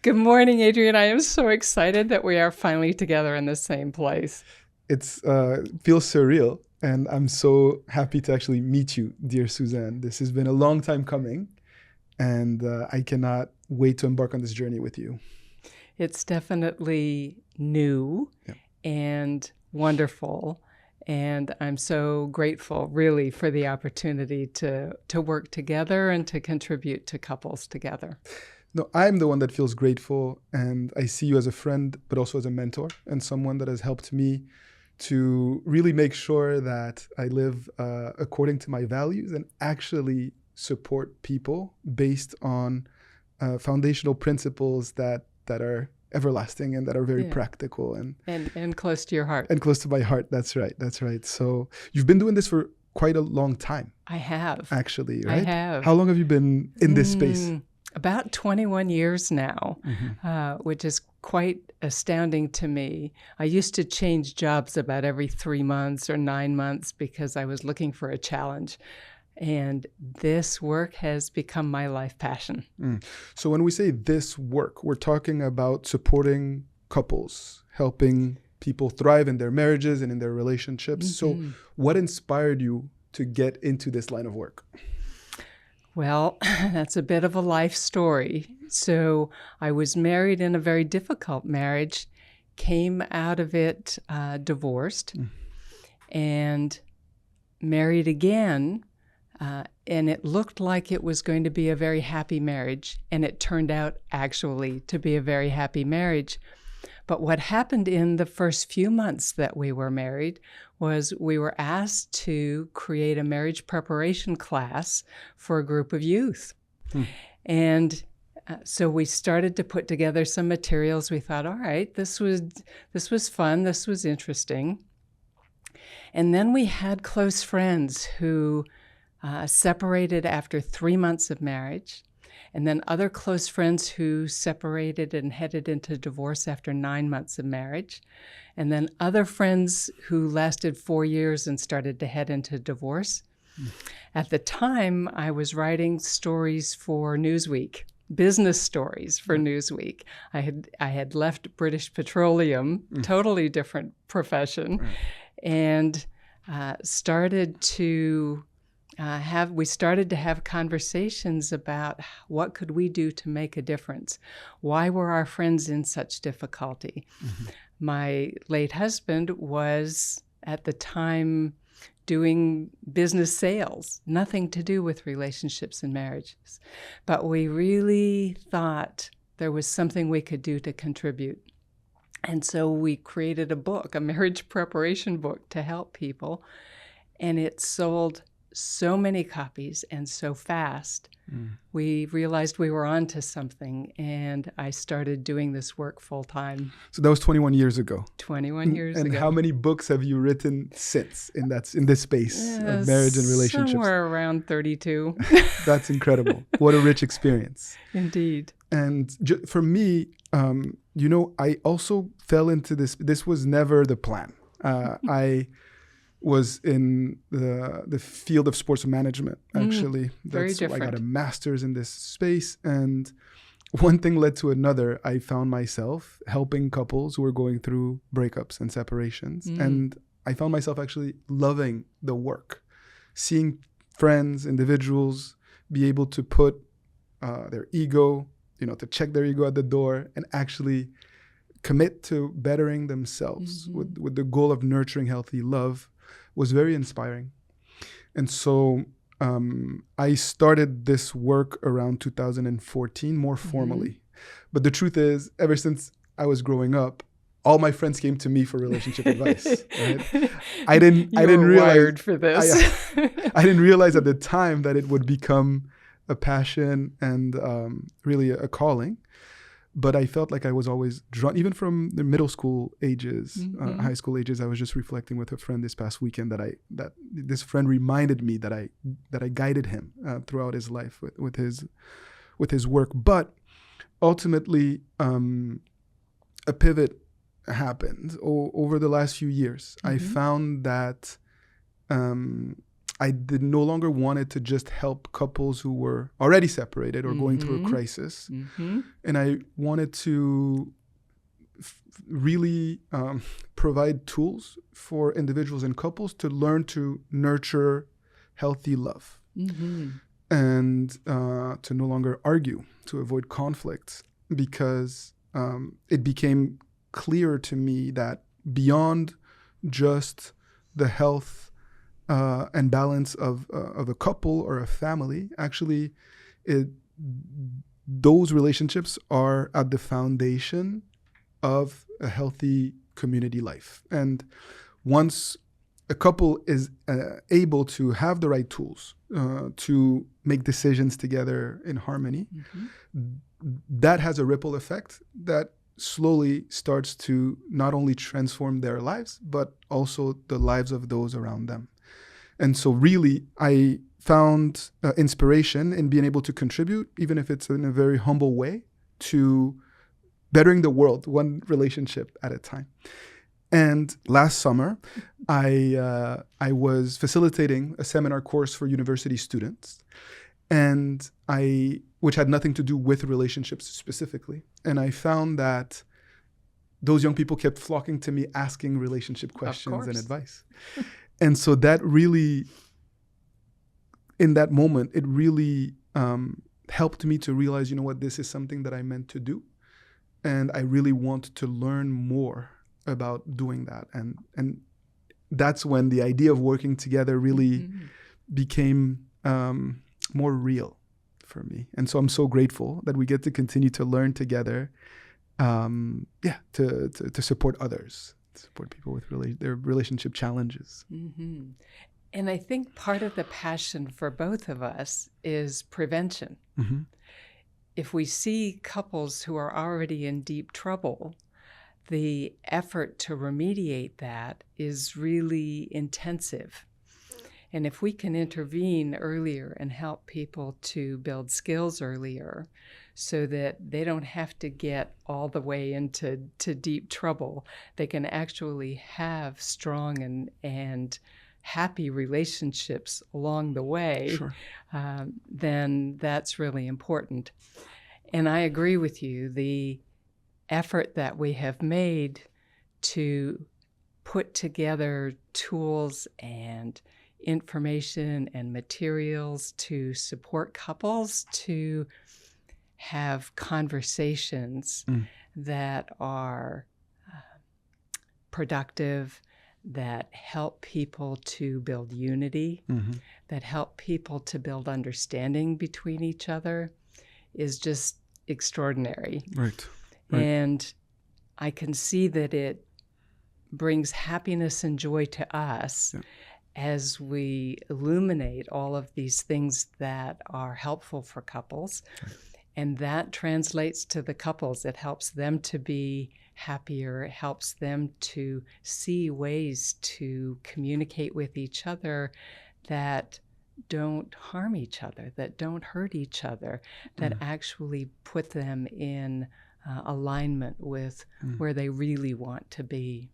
Good morning, Adrian. I am so excited that we are finally together in the same place. It's feels surreal, and I'm so happy to actually meet you, dear Suzanne. This has been a long time coming, and I cannot wait to embark on this journey with you. It's definitely new Yeah. and wonderful, and I'm so grateful, really, for the opportunity to work together and to contribute to couples together. No, I'm the one that feels grateful, and I see you as a friend, but also as a mentor and someone that has helped me to really make sure that I live according to my values and actually support people based on foundational principles that are everlasting and that are very practical and close to your heart. And close to my heart. That's right. So you've been doing this for quite a long time. I have. Actually, right? I have. How long have you been in this space? About 21 years now, Mm-hmm. which is quite astounding to me. I used to change jobs about every 3 months or 9 months because I was looking for a challenge. And this work has become my life passion. So when we say this work, we're talking about supporting couples, helping people thrive in their marriages and in their relationships. So what inspired you to get into this line of work? Well, that's a bit of a life story. So I was married in a very difficult marriage, came out of it divorced, and married again. And it looked like it was going to be a very happy marriage, and it turned out actually to be a very happy marriage. But what happened in the first few months that we were married was we were asked to create a marriage preparation class for a group of youth. And so we started to put together some materials. We thought, all right, this was fun, this was interesting. And then we had close friends who separated after 3 months of marriage, and then other close friends who separated and headed into divorce after 9 months of marriage, and then other friends who lasted 4 years and started to head into divorce. At the time, I was writing stories for Newsweek, business stories for Newsweek. I had left British Petroleum, totally different profession, and started to have conversations about what could we do to make a difference? Why were our friends in such difficulty? My late husband was at the time doing business sales, nothing to do with relationships and marriages. But we really thought there was something we could do to contribute. And so we created a book, a marriage preparation book, to help people. And it sold so many copies and so fast, we realized we were onto something, and I started doing this work full time. So that was 21 years ago. 21 years ago. And how many books have you written since in this space of marriage and relationships? Somewhere around 32. That's incredible. What a rich experience. Indeed. And for me, I also fell into this. This was never the plan. I was in the field of sports management, actually. Very different. I got a master's in this space, and one thing led to another. I found myself helping couples who were going through breakups and separations, and I found myself actually loving the work, seeing friends, individuals be able to put their ego, to check their ego at the door and actually commit to bettering themselves with the goal of nurturing healthy love was very inspiring. And so I started this work around 2014 more formally. But the truth is, ever since I was growing up, all my friends came to me for relationship advice. Right? I didn't realize wired for this. I didn't realize at the time that it would become a passion and really a calling. But I felt like I was always drawn, even from the middle school ages, high school ages. I was just reflecting with a friend this past weekend that this friend reminded me that I guided him throughout his life with his work. But ultimately, a pivot happened over the last few years. I found that I did no longer wanted to just help couples who were already separated or going through a crisis. And I wanted to really provide tools for individuals and couples to learn to nurture healthy love and to no longer argue, to avoid conflicts, because it became clear to me that beyond just the health and balance of a couple or a family, actually, those relationships are at the foundation of a healthy community life. And once a couple is able to have the right tools to make decisions together in harmony, that has a ripple effect that slowly starts to not only transform their lives, but also the lives of those around them. And so really, I found inspiration in being able to contribute, even if it's in a very humble way, to bettering the world, one relationship at a time. And last summer, I was facilitating a seminar course for university students, and which had nothing to do with relationships specifically. And I found that those young people kept flocking to me, asking relationship questions and advice. And so that really, in that moment, it really helped me to realize, you know what, this is something that I meant to do. And I really want to learn more about doing that. And that's when the idea of working together really became more real for me. And so I'm so grateful that we get to continue to learn together, to support others, to support people with their relationship challenges. And I think part of the passion for both of us is prevention. If we see couples who are already in deep trouble, the effort to remediate that is really intensive. And if we can intervene earlier and help people to build skills earlier so that they don't have to get all the way into deep trouble, they can actually have strong and happy relationships along the way, then that's really important. And I agree with you. The effort that we have made to put together tools and information and materials to support couples to have conversations that are productive, that help people to build unity, that help people to build understanding between each other is just extraordinary. Right. And I can see that it brings happiness and joy to us as we illuminate all of these things that are helpful for couples. And that translates to the couples. It helps them to be happier. It helps them to see ways to communicate with each other that don't harm each other, that don't hurt each other, that actually put them in alignment with where they really want to be.